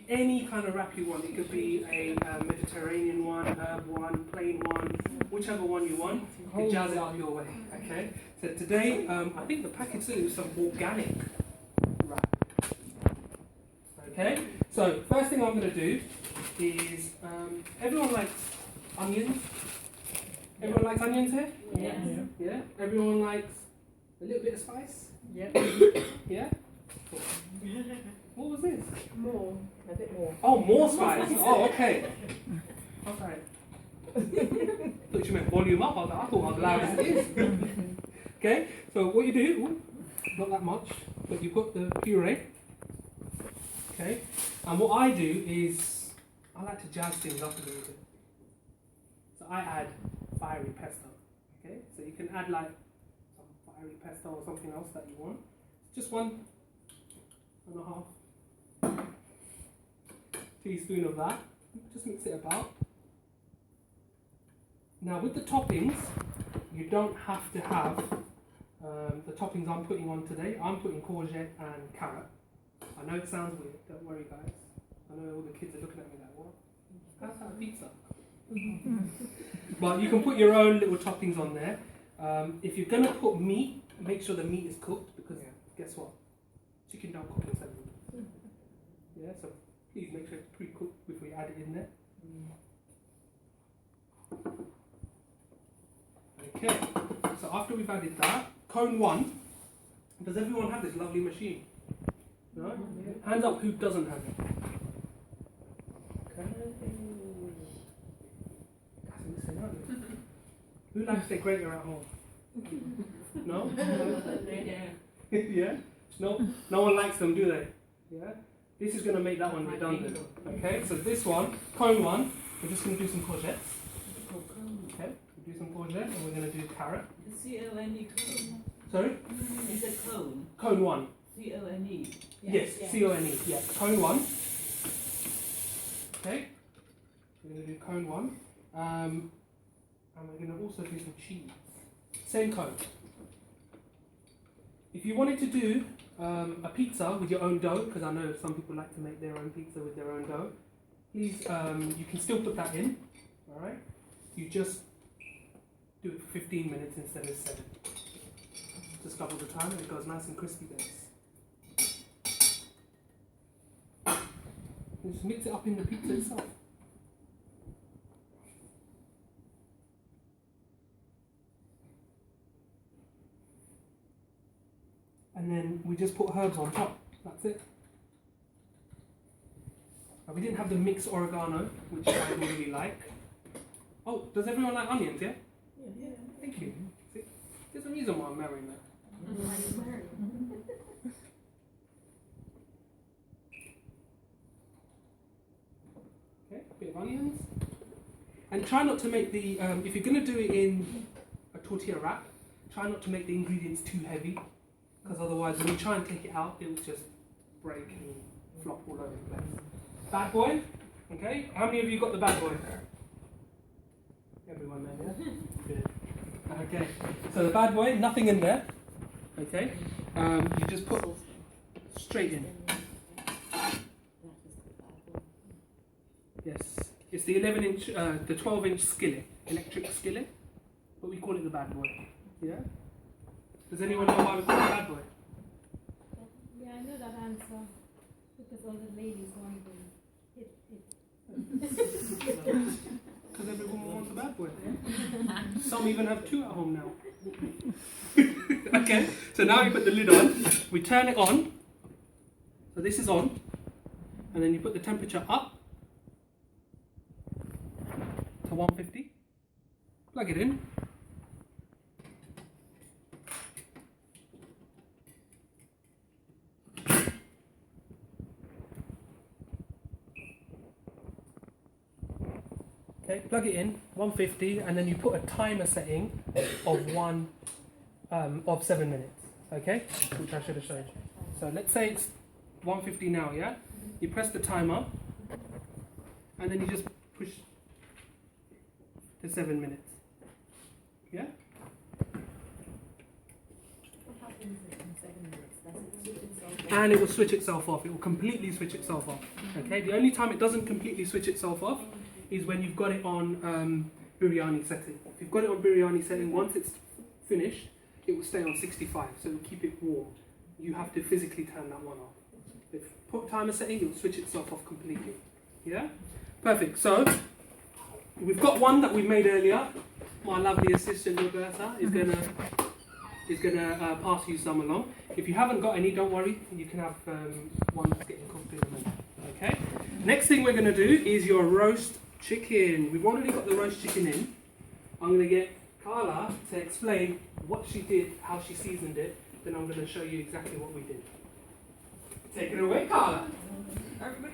Any kind of wrap you want. It could be a Mediterranean one, herb one, plain one, whichever one you want. You can jazz it up your way. Okay. So today, I think the package is some organic wrap. Okay. So first thing I'm going to do is everyone likes onions. Everyone likes onions here? Yeah. Yeah. Everyone likes a little bit of spice? Yeah. Yeah? What was this? More. A bit more. Oh, more spice. Oh, okay. Okay. Thought you meant volume up. I thought I was loud as it is. Okay, so what you do, not that much, but you've got the puree. Okay, and what I do is I like to jazz things up a little bit. So I add fiery pesto. Okay, so you can add like some fiery pesto or something else that you want. Just 1.5 teaspoon of that. Just mix it about. Now with the toppings, you don't have to have the toppings I'm putting on today. I'm putting courgette and carrot. I know it sounds weird, don't worry guys. I know all the kids are looking at me like, what? How's that a pizza? But you can put your own little toppings on there. If you're going to put meat, make sure the meat is cooked, because guess what? Chicken don't cook in 7 minutes. Yeah, so please make sure it's pre-cooked before you add it in there. Okay, so after we've added that, cone 1, does everyone have this lovely machine? No? Yeah. Hands up who doesn't have it. Okay. Who likes their grater at home? No? Yeah? No one likes them, do they? Yeah? This is going to make that one redundant. Okay, so this one, cone 1, we're just going to do some courgettes. Okay, we'll do some courgette and we're going to do carrot. C-O-N-E cone. Sorry? Is it cone? Cone 1. C-O-N-E. Yes, C-O-N-E. Yeah, cone 1. Okay, we're going to do cone 1. And we're going to also do some cheese. Same cone. If you wanted to do a pizza with your own dough, because I know some people like to make their own pizza with their own dough, please, you can still put that in, alright? You just do it for 15 minutes instead of 7. Just double the time and it goes nice and crispy guys. And just mix it up in the pizza itself. And then we just put herbs on top. That's it. Now we didn't have the mixed oregano, which I really like. Oh, does everyone like onions, yeah? Yeah. Thank you. See, there's a reason why I'm marrying that. Okay, a bit of onions. And try not to make the, if you're going to do it in a tortilla wrap, try not to make the ingredients too heavy. Because otherwise, when you try and take it out, it will just break and flop all over the place. Bad boy, okay? How many of you got the bad boy? Everyone there, yeah? Good. Okay, so the bad boy, nothing in there. Okay, you just put straight in. Yes, it's the 11-inch, the 12-inch skillet, electric skillet, but we call it the bad boy. Yeah. Does anyone know why we call it bad boy? Yeah, I know that answer. Because all the ladies want it. Because everyone wants a bad boy. Some even have 2 at home now. Okay, so now you put the lid on. We turn it on. So this is on. And then you put the temperature up to 150. Plug it in. Okay, plug it in, 150, and then you put a timer setting of 7 minutes, okay? Which I should have shown you. So let's say it's 150 now, yeah? You press the timer, and then you just push to 7 minutes, yeah? What happens in 7 minutes? Does it cook itself and it will switch itself off. It will completely switch itself off. Okay, the only time it doesn't completely switch itself off is when you've got it on biryani setting. If you've got it on biryani setting, once it's finished, it will stay on 65, so it will keep it warm. You have to physically turn that one off. If you put timer setting, it will switch itself off completely. Yeah? Perfect. So, we've got one that we made earlier. My lovely assistant Roberta is gonna pass you some along. If you haven't got any, don't worry. You can have one that's getting cooked in a minute. Okay. Next thing we're gonna do is your roast chicken. We've already got the roast chicken in. I'm gonna get Carla to explain what she did, how she seasoned it. Then I'm gonna show you exactly what we did. Take it away, Carla. Everybody